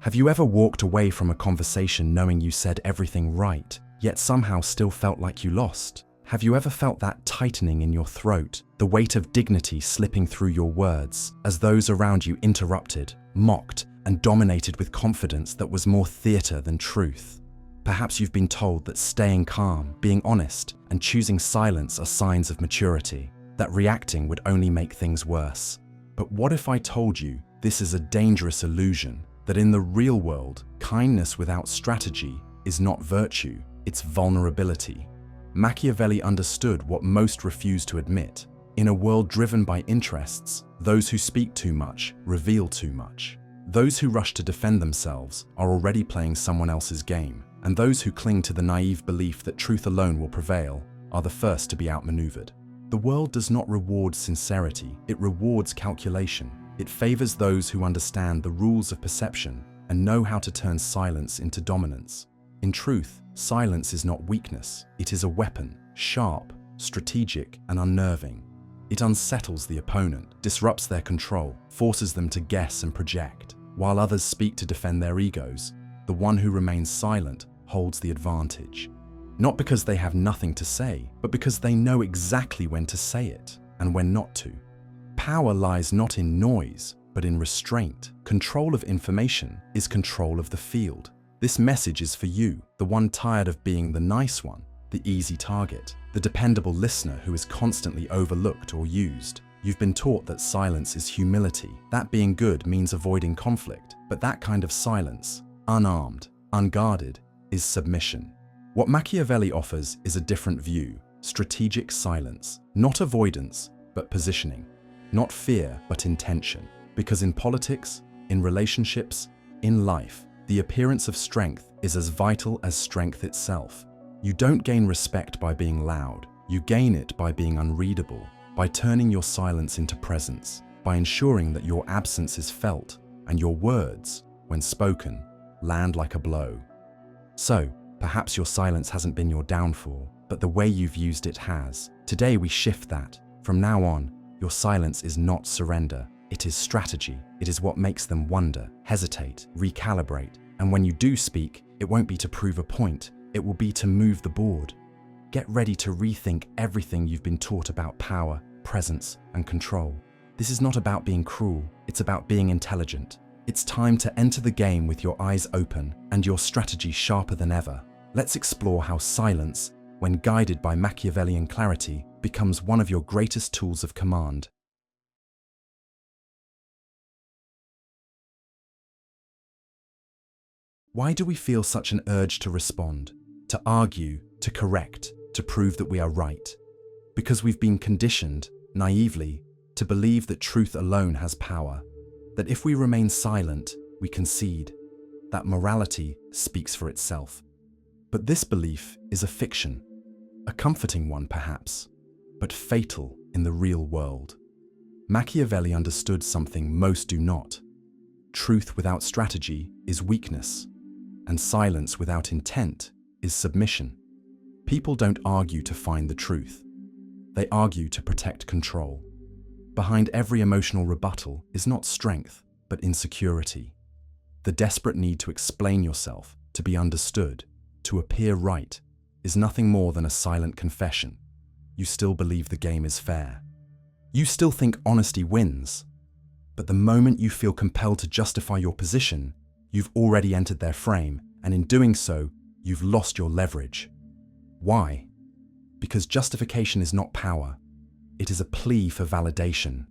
Have you ever walked away from a conversation knowing you said everything right, yet somehow still felt like you lost? Have you ever felt that tightening in your throat, the weight of dignity slipping through your words, as those around you interrupted, mocked, and dominated with confidence that was more theater than truth? Perhaps you've been told that staying calm, being honest, and choosing silence are signs of maturity, that reacting would only make things worse. But what if I told you this is a dangerous illusion, that in the real world, kindness without strategy is not virtue, it's vulnerability? Machiavelli understood what most refuse to admit. In a world driven by interests, those who speak too much reveal too much. Those who rush to defend themselves are already playing someone else's game, and those who cling to the naive belief that truth alone will prevail are the first to be outmaneuvered. The world does not reward sincerity, it rewards calculation. It favors those who understand the rules of perception and know how to turn silence into dominance. In truth, silence is not weakness, it is a weapon, sharp, strategic, and unnerving. It unsettles the opponent, disrupts their control, forces them to guess and project. While others speak to defend their egos, the one who remains silent holds the advantage. Not because they have nothing to say, but because they know exactly when to say it and when not to. Power lies not in noise, but in restraint. Control of information is control of the field. This message is for you, the one tired of being the nice one, the easy target, the dependable listener who is constantly overlooked or used. You've been taught that silence is humility, that being good means avoiding conflict, but that kind of silence, unarmed, unguarded, is submission. What Machiavelli offers is a different view, strategic silence, not avoidance, but positioning, not fear, but intention. Because in politics, in relationships, in life, the appearance of strength is as vital as strength itself. You don't gain respect by being loud, you gain it by being unreadable, by turning your silence into presence, by ensuring that your absence is felt and your words, when spoken, land like a blow. So, perhaps your silence hasn't been your downfall, but the way you've used it has. Today we shift that. From now on, your silence is not surrender. It is strategy. It is what makes them wonder, hesitate, recalibrate. And when you do speak, it won't be to prove a point. It will be to move the board. Get ready to rethink everything you've been taught about power, presence, and control. This is not about being cruel. It's about being intelligent. It's time to enter the game with your eyes open and your strategy sharper than ever. Let's explore how silence, when guided by Machiavellian clarity, becomes one of your greatest tools of command. Why do we feel such an urge to respond, to argue, to correct, to prove that we are right? Because we've been conditioned, naively, to believe that truth alone has power, that if we remain silent, we concede, that morality speaks for itself. But this belief is a fiction, a comforting one perhaps, but fatal in the real world. Machiavelli understood something most do not. Truth without strategy is weakness, and silence without intent is submission. People don't argue to find the truth. They argue to protect control. Behind every emotional rebuttal is not strength, but insecurity. The desperate need to explain yourself, to be understood, to appear right, is nothing more than a silent confession. You still believe the game is fair. You still think honesty wins. But the moment you feel compelled to justify your position, you've already entered their frame, and in doing so, you've lost your leverage. Why? Because justification is not power. It is a plea for validation.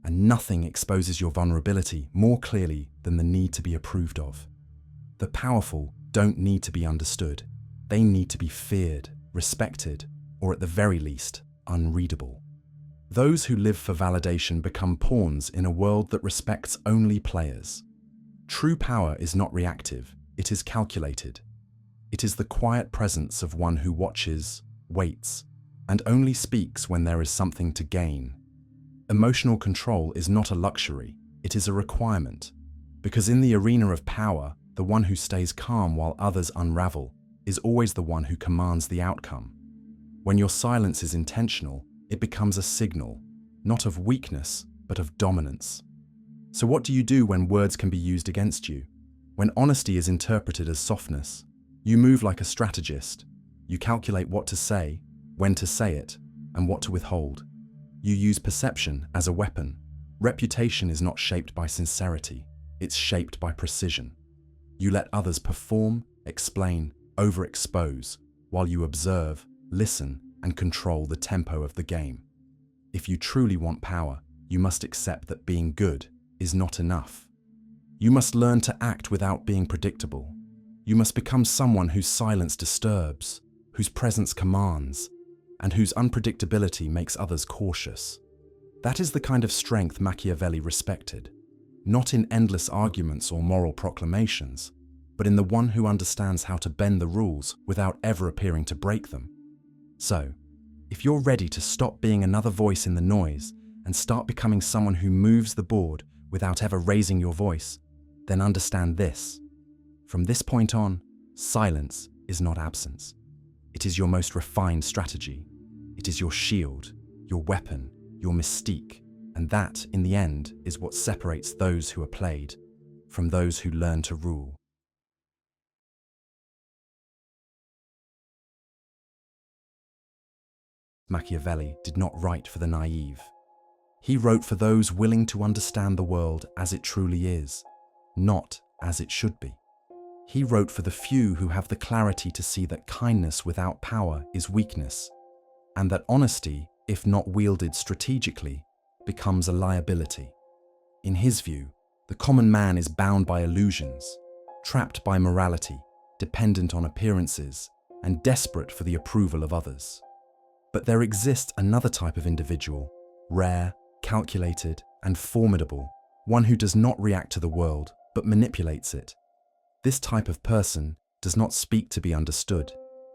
And nothing exposes your vulnerability more clearly than the need to be approved of. The powerful don't need to be understood. They need to be feared, respected, or at the very least, unreadable. Those who live for validation become pawns in a world that respects only players. True power is not reactive, it is calculated. It is the quiet presence of one who watches, waits, and only speaks when there is something to gain. Emotional control is not a luxury, it is a requirement. Because in the arena of power, the one who stays calm while others unravel is always the one who commands the outcome. When your silence is intentional, it becomes a signal, not of weakness, but of dominance. So what do you do when words can be used against you? When honesty is interpreted as softness, you move like a strategist. You calculate what to say, when to say it, and what to withhold. You use perception as a weapon. Reputation is not shaped by sincerity, it's shaped by precision. You let others perform, explain, overexpose, while you observe, listen, and control the tempo of the game. If you truly want power, you must accept that being good is not enough. You must learn to act without being predictable. You must become someone whose silence disturbs, whose presence commands, and whose unpredictability makes others cautious. That is the kind of strength Machiavelli respected, not in endless arguments or moral proclamations, but in the one who understands how to bend the rules without ever appearing to break them. So, if you're ready to stop being another voice in the noise and start becoming someone who moves the board without ever raising your voice, then understand this. From this point on, silence is not absence. It is your most refined strategy. It is your shield, your weapon, your mystique, and that, in the end, is what separates those who are played from those who learn to rule. Machiavelli did not write for the naive. He wrote for those willing to understand the world as it truly is, not as it should be. He wrote for the few who have the clarity to see that kindness without power is weakness, and that honesty, if not wielded strategically, becomes a liability. In his view, the common man is bound by illusions, trapped by morality, dependent on appearances, and desperate for the approval of others. But there exists another type of individual, rare, calculated, and formidable, one who does not react to the world, but manipulates it. This type of person does not speak to be understood.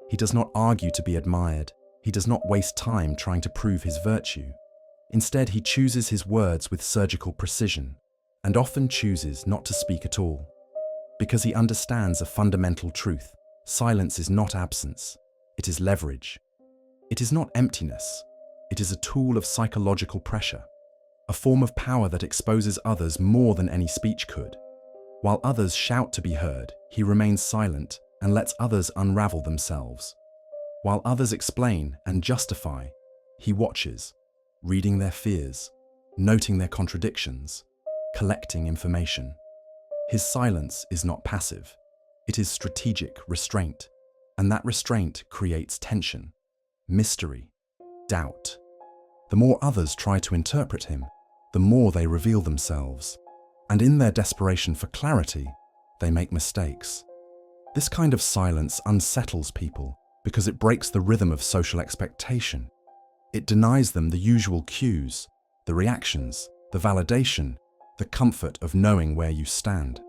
He does not argue to be admired. He does not waste time trying to prove his virtue. Instead, he chooses his words with surgical precision, and often chooses not to speak at all. Because he understands a fundamental truth: silence is not absence, it is leverage. It is not emptiness, it is a tool of psychological pressure, a form of power that exposes others more than any speech could. While others shout to be heard, he remains silent and lets others unravel themselves. While others explain and justify, he watches, reading their fears, noting their contradictions, collecting information. His silence is not passive, it is strategic restraint, and that restraint creates tension, mystery, doubt. The more others try to interpret him, the more they reveal themselves, and in their desperation for clarity, they make mistakes. This kind of silence unsettles people because it breaks the rhythm of social expectation. It denies them the usual cues, the reactions, the validation, the comfort of knowing where you stand.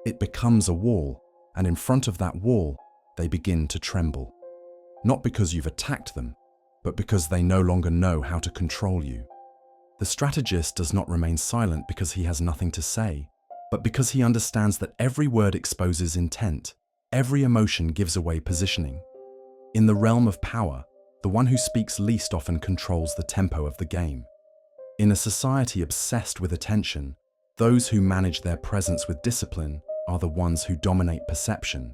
It becomes a wall, and in front of that wall, they begin to tremble. Not because you've attacked them, but because they no longer know how to control you. The strategist does not remain silent because he has nothing to say, but because he understands that every word exposes intent, every emotion gives away positioning. In the realm of power, the one who speaks least often controls the tempo of the game. In a society obsessed with attention, those who manage their presence with discipline are the ones who dominate perception.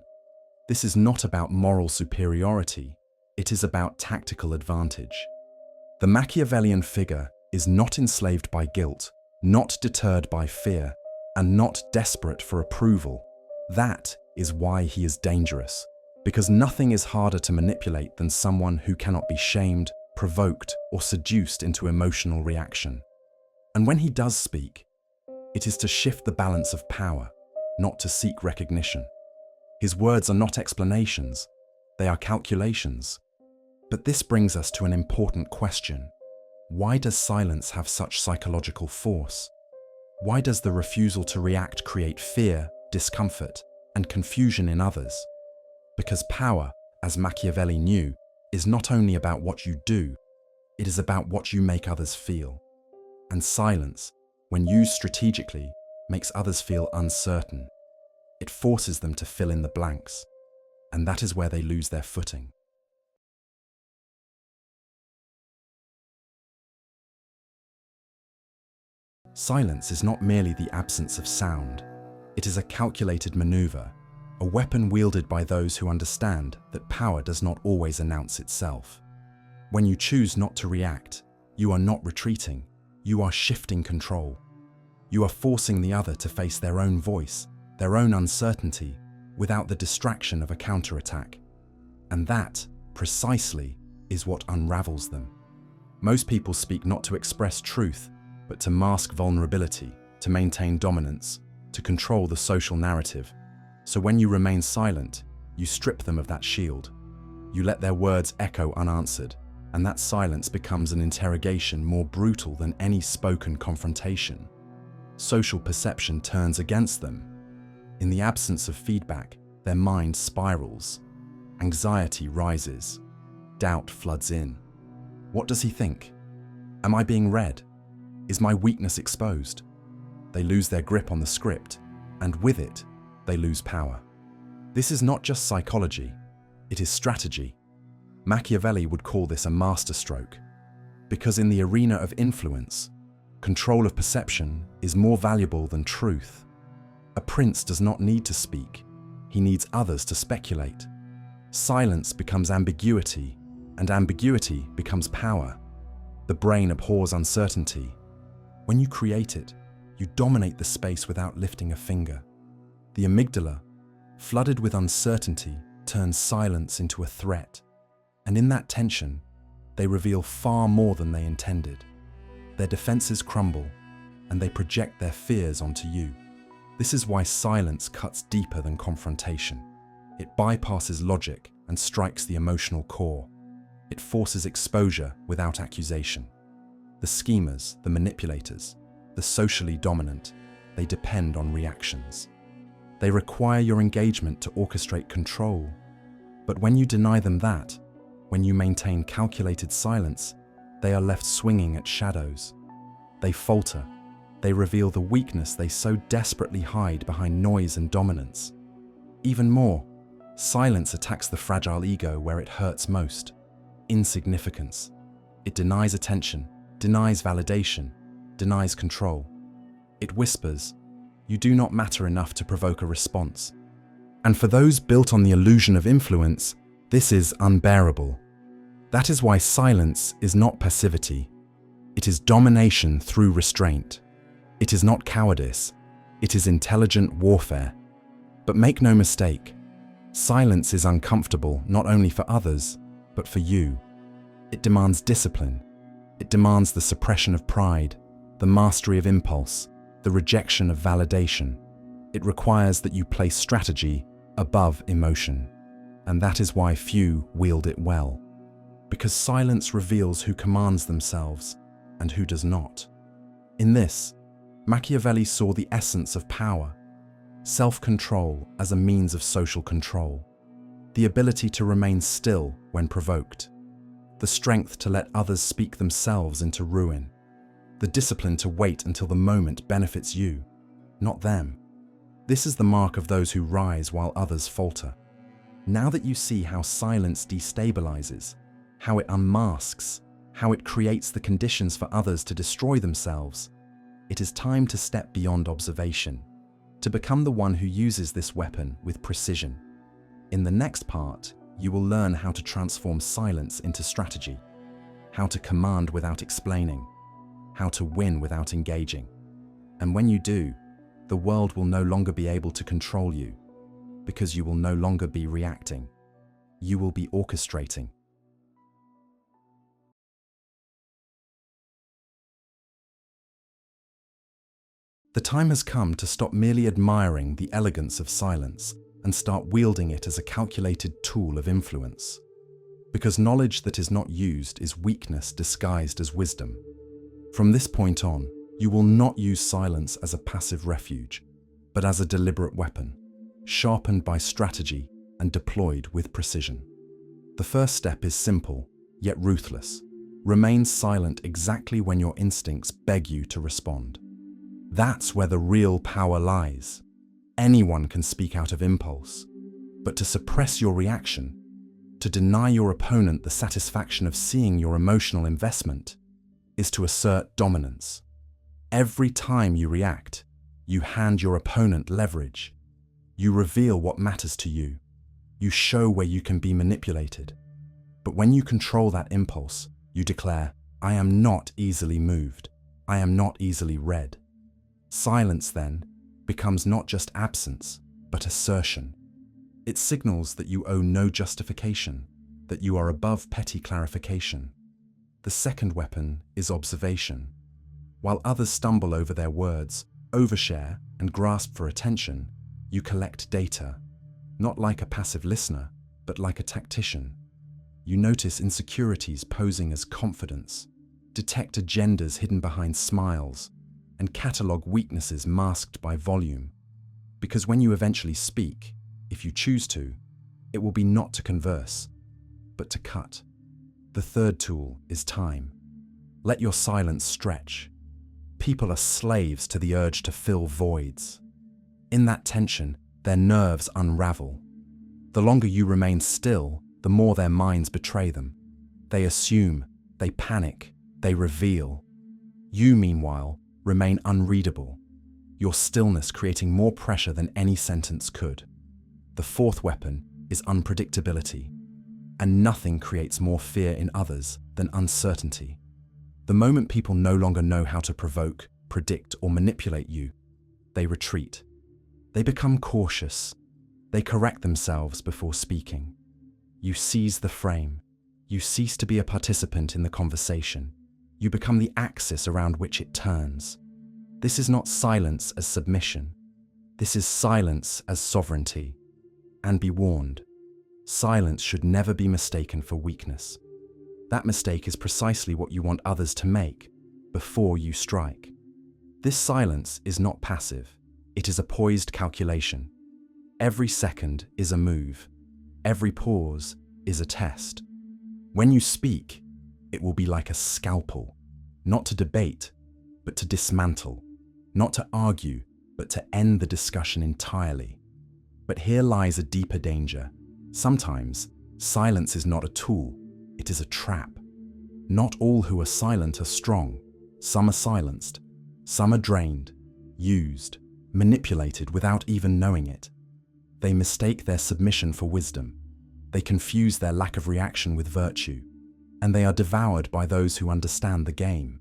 This is not about moral superiority, it is about tactical advantage. The Machiavellian figure is not enslaved by guilt, not deterred by fear, and not desperate for approval. That is why he is dangerous, because nothing is harder to manipulate than someone who cannot be shamed, provoked, or seduced into emotional reaction. And when he does speak, it is to shift the balance of power, not to seek recognition. His words are not explanations, they are calculations. But this brings us to an important question. Why does silence have such psychological force? Why does the refusal to react create fear, discomfort, and confusion in others? Because power, as Machiavelli knew, is not only about what you do, it is about what you make others feel. And silence, when used strategically, makes others feel uncertain. It forces them to fill in the blanks, and that is where they lose their footing. Silence is not merely the absence of sound. It is a calculated maneuver, a weapon wielded by those who understand that power does not always announce itself. When you choose not to react, you are not retreating, you are shifting control. You are forcing the other to face their own voice, their own uncertainty, without the distraction of a counterattack. And that, precisely, is what unravels them. Most people speak not to express truth, but to mask vulnerability, to maintain dominance, to control the social narrative. So when you remain silent, you strip them of that shield. You let their words echo unanswered, and that silence becomes an interrogation more brutal than any spoken confrontation. Social perception turns against them. In the absence of feedback, their mind spirals. Anxiety rises. Doubt floods in. What does he think? Am I being read? Is my weakness exposed? They lose their grip on the script, and with it, they lose power. This is not just psychology, it is strategy. Machiavelli would call this a masterstroke, because in the arena of influence, control of perception is more valuable than truth. A prince does not need to speak, he needs others to speculate. Silence becomes ambiguity, and ambiguity becomes power. The brain abhors uncertainty. When you create it, you dominate the space without lifting a finger. The amygdala, flooded with uncertainty, turns silence into a threat. And in that tension, they reveal far more than they intended. Their defenses crumble, and they project their fears onto you. This is why silence cuts deeper than confrontation. It bypasses logic and strikes the emotional core. It forces exposure without accusation. The schemers, the manipulators, the socially dominant, they depend on reactions. They require your engagement to orchestrate control. But when you deny them that, when you maintain calculated silence, they are left swinging at shadows. They falter. They reveal the weakness they so desperately hide behind noise and dominance. Even more, silence attacks the fragile ego where it hurts most. Insignificance. It denies attention, denies validation, denies control. It whispers, "You do not matter enough to provoke a response." And for those built on the illusion of influence, this is unbearable. That is why silence is not passivity. It is domination through restraint. It is not cowardice. It is intelligent warfare. But make no mistake, silence is uncomfortable not only for others, but for you. It demands discipline. It demands the suppression of pride, the mastery of impulse, the rejection of validation. It requires that you place strategy above emotion. And that is why few wield it well. Because silence reveals who commands themselves and who does not. In this, Machiavelli saw the essence of power, self-control as a means of social control, the ability to remain still when provoked, the strength to let others speak themselves into ruin, the discipline to wait until the moment benefits you, not them. This is the mark of those who rise while others falter. Now that you see how silence destabilizes, how it unmasks, how it creates the conditions for others to destroy themselves, it is time to step beyond observation, to become the one who uses this weapon with precision. In the next part, you will learn how to transform silence into strategy, how to command without explaining, how to win without engaging. And when you do, the world will no longer be able to control you, because you will no longer be reacting. You will be orchestrating. The time has come to stop merely admiring the elegance of silence and start wielding it as a calculated tool of influence. Because knowledge that is not used is weakness disguised as wisdom. From this point on, you will not use silence as a passive refuge, but as a deliberate weapon, sharpened by strategy and deployed with precision. The first step is simple, yet ruthless. Remain silent exactly when your instincts beg you to respond. That's where the real power lies. Anyone can speak out of impulse, but to suppress your reaction, to deny your opponent the satisfaction of seeing your emotional investment, is to assert dominance. Every time you react, You hand your opponent leverage. You reveal what matters to you. You show where you can be manipulated. But when you control that impulse, you declare, "I am not easily moved. I am not easily read." Silence, then, becomes not just absence, but assertion. It signals that you owe no justification, that you are above petty clarification. The second weapon is observation. While others stumble over their words, overshare, and grasp for attention, you collect data, not like a passive listener, but like a tactician. You notice insecurities posing as confidence, detect agendas hidden behind smiles, and catalogue weaknesses masked by volume. Because when you eventually speak, if you choose to, it will be not to converse, but to cut. The third tool is time. Let your silence stretch. People are slaves to the urge to fill voids. In that tension, their nerves unravel. The longer you remain still, the more their minds betray them. They assume, they panic, they reveal. You, meanwhile, remain unreadable, your stillness creating more pressure than any sentence could. The fourth weapon is unpredictability, and nothing creates more fear in others than uncertainty. The moment people no longer know how to provoke, predict, or manipulate you, they retreat. They become cautious. They correct themselves before speaking. You seize the frame. You cease to be a participant in the conversation. You become the axis around which it turns. This is not silence as submission. This is silence as sovereignty. And be warned, silence should never be mistaken for weakness. That mistake is precisely what you want others to make before you strike. This silence is not passive. It is a poised calculation. Every second is a move. Every pause is a test. When you speak, it will be like a scalpel, not to debate, but to dismantle, not to argue, but to end the discussion entirely. But here lies a deeper danger. Sometimes, silence is not a tool, it is a trap. Not all who are silent are strong. Some are silenced. Some are drained, used, manipulated without even knowing it. They mistake their submission for wisdom. They confuse their lack of reaction with virtue. And they are devoured by those who understand the game.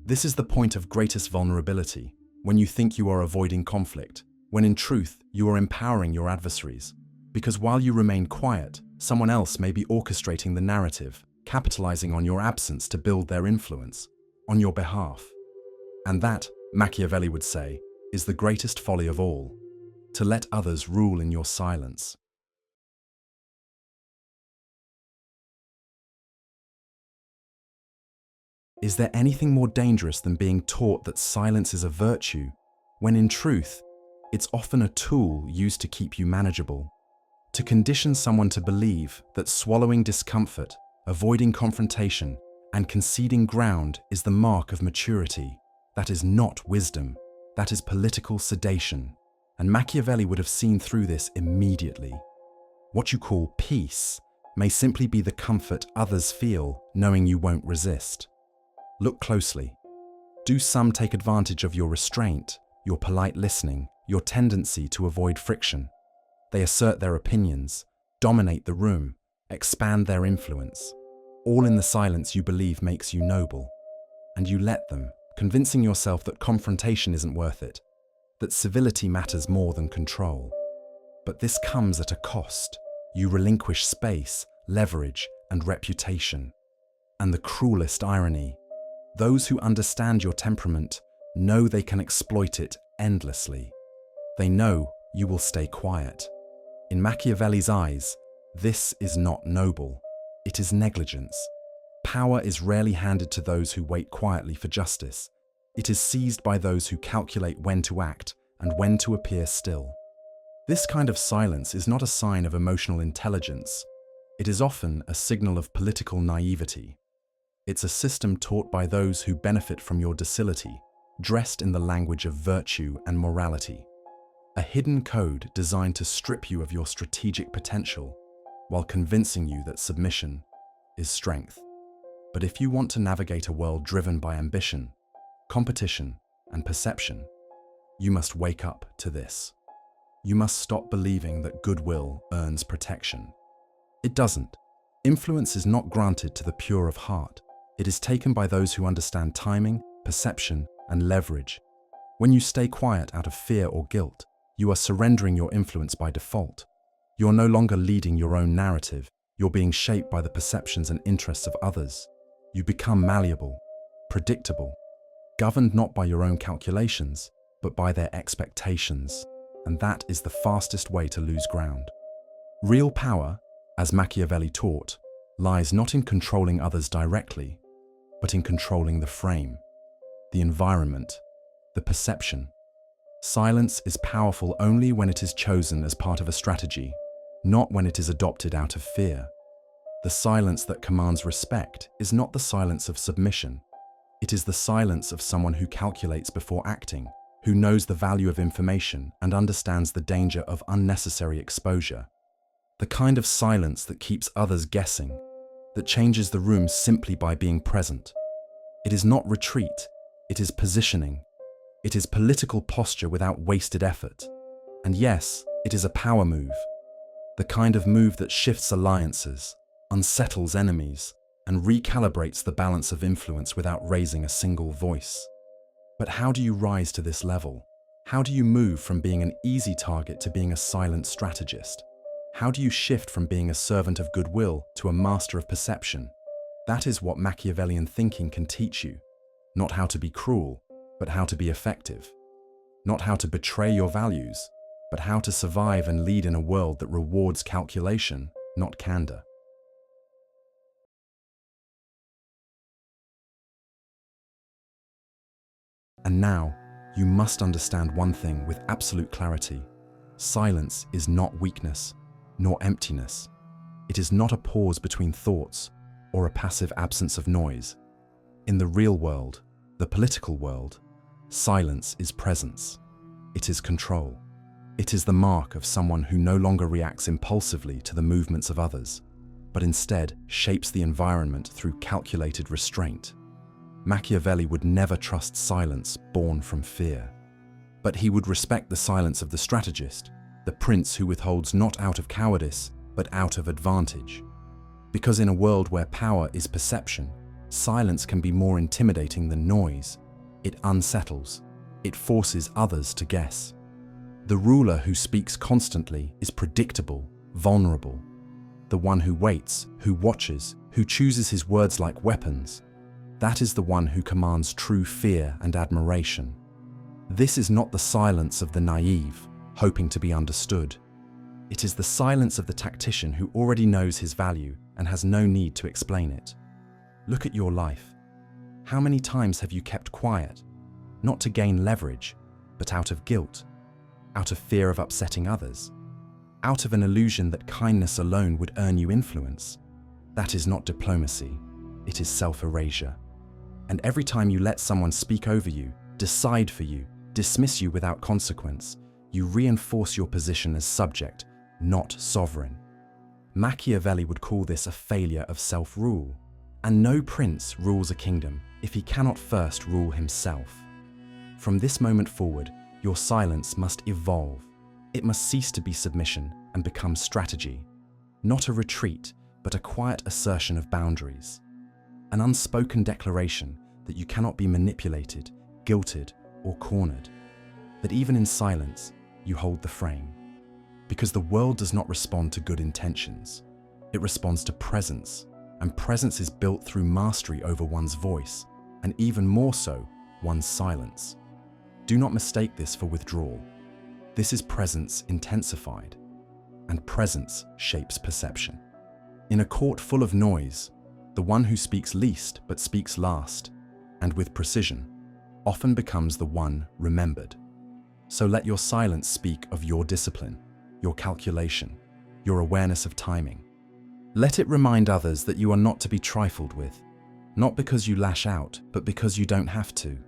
This is the point of greatest vulnerability, when you think you are avoiding conflict, when in truth you are empowering your adversaries. Because while you remain quiet, someone else may be orchestrating the narrative, capitalizing on your absence to build their influence on your behalf. And that, Machiavelli would say, is the greatest folly of all, to let others rule in your silence. Is there anything more dangerous than being taught that silence is a virtue, when in truth, it's often a tool used to keep you manageable? To condition someone to believe that swallowing discomfort, avoiding confrontation, and conceding ground is the mark of maturity. That is not wisdom. That is political sedation. And Machiavelli would have seen through this immediately. What you call peace may simply be the comfort others feel knowing you won't resist. Look closely. Do some take advantage of your restraint, your polite listening, your tendency to avoid friction? They assert their opinions, dominate the room, expand their influence, all in the silence you believe makes you noble. And you let them, convincing yourself that confrontation isn't worth it, that civility matters more than control. But this comes at a cost. You relinquish space, leverage, and reputation. And the cruelest irony, those who understand your temperament know they can exploit it endlessly. They know you will stay quiet. In Machiavelli's eyes, this is not noble. It is negligence. Power is rarely handed to those who wait quietly for justice. It is seized by those who calculate when to act and when to appear still. This kind of silence is not a sign of emotional intelligence. It is often a signal of political naivety. It's a system taught by those who benefit from your docility, dressed in the language of virtue and morality. A hidden code designed to strip you of your strategic potential while convincing you that submission is strength. But if you want to navigate a world driven by ambition, competition, and perception, You must wake up to this. You must stop believing that goodwill earns protection. It doesn't. Influence is not granted to the pure of heart. It is taken by those who understand timing, perception, and leverage. When you stay quiet out of fear or guilt, you are surrendering your influence by default. You're no longer leading your own narrative. You're being shaped by the perceptions and interests of others. You become malleable, predictable, governed not by your own calculations, but by their expectations. And that is the fastest way to lose ground. Real power, as Machiavelli taught, lies not in controlling others directly, but in controlling the frame, the environment, the perception. Silence is powerful only when it is chosen as part of a strategy, not when it is adopted out of fear. The silence that commands respect is not the silence of submission. It is the silence of someone who calculates before acting, who knows the value of information and understands the danger of unnecessary exposure. The kind of silence that keeps others guessing, that changes the room simply by being present. It is not retreat, it is positioning. It is political posture without wasted effort. And yes, it is a power move. The kind of move that shifts alliances, unsettles enemies, and recalibrates the balance of influence without raising a single voice. But how do you rise to this level? How do you move from being an easy target to being a silent strategist? How do you shift from being a servant of goodwill to a master of perception? That is what Machiavellian thinking can teach you. Not how to be cruel, but how to be effective. Not how to betray your values, but how to survive and lead in a world that rewards calculation, not candor. And now, you must understand one thing with absolute clarity. Silence is not weakness, nor emptiness. It is not a pause between thoughts or a passive absence of noise. In the real world, the political world, silence is presence. It is control. It is the mark of someone who no longer reacts impulsively to the movements of others, but instead shapes the environment through calculated restraint. Machiavelli would never trust silence born from fear. But he would respect the silence of the strategist, the prince who withholds not out of cowardice, but out of advantage. Because in a world where power is perception, silence can be more intimidating than noise. It unsettles. It forces others to guess. The ruler who speaks constantly is predictable, vulnerable. The one who waits, who watches, who chooses his words like weapons, that is the one who commands true fear and admiration. This is not the silence of the naive, hoping to be understood. It is the silence of the tactician who already knows his value and has no need to explain it. Look at your life. How many times have you kept quiet? Not to gain leverage, but out of guilt, out of fear of upsetting others, out of an illusion that kindness alone would earn you influence. That is not diplomacy, it is self-erasure. And every time you let someone speak over you, decide for you, dismiss you without consequence, you reinforce your position as subject, not sovereign. Machiavelli would call this a failure of self-rule. And no prince rules a kingdom if he cannot first rule himself. From this moment forward, your silence must evolve. It must cease to be submission and become strategy. Not a retreat, but a quiet assertion of boundaries. An unspoken declaration that you cannot be manipulated, guilted, or cornered. That even in silence, you hold the frame. Because the world does not respond to good intentions. It responds to presence, and presence is built through mastery over one's voice, and even more so, one's silence. Do not mistake this for withdrawal. This is presence intensified, and presence shapes perception. In a court full of noise, the one who speaks least but speaks last, and with precision, often becomes the one remembered. So let your silence speak of your discipline, your calculation, your awareness of timing. Let it remind others that you are not to be trifled with, not because you lash out, but because you don't have to.